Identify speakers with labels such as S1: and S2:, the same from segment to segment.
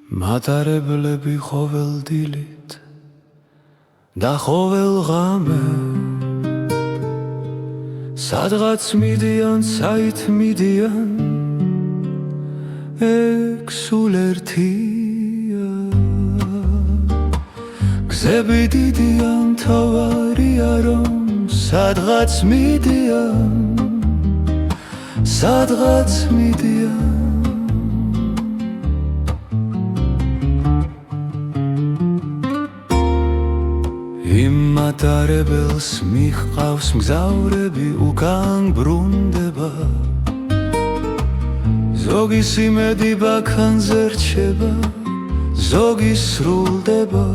S1: მატარებლები ყოველ დილით და ყოველ ღამე სადღაც მიდიან, საით მიდიან, ეგ სულ ერთია. გზები დიდია, მთავარია რომ სადღაც მიდიან, სადღაც მიდიან. იმ მატარებელს მიჰყავს მგზავრები უკან ბრუნდება, ზოგი სიმედი ბაქანზე რჩება, ზოგი სრულდება,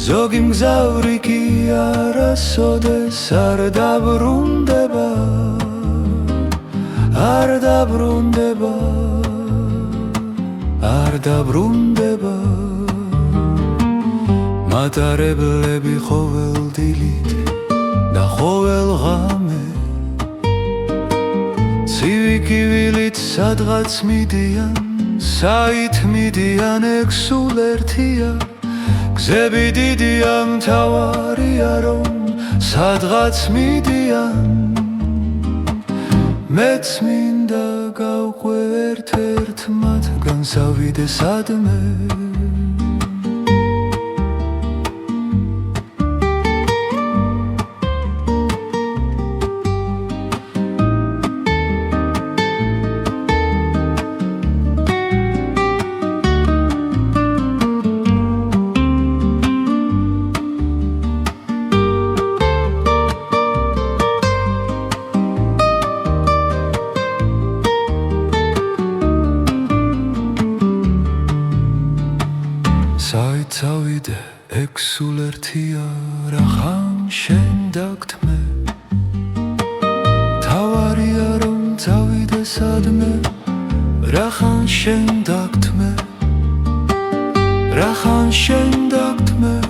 S1: ზოგი მგზავრი კი არასოდეს არ დაბრუნდება, არ დაბრუნდება, არ დაბრუნდება. მატარებლები ყოველ დილით და ყოველ ღამე ცივი კივილით სადღაც მიდიან, საით მიდიან, ეგ სულ ერთია. გზები დიდია, მთავარია რომ სადღაც მიდიან, მეც მინდა გავყვე ერთ-ერთ მათგან სავიდე სადმე. საით წავიდე, ეგ სულ ერთია, რახან შენ დაგთმე. თავარია რომ წავიდე სადმე, რახან შენ დაგთმე, რახან შენ დაგთმე.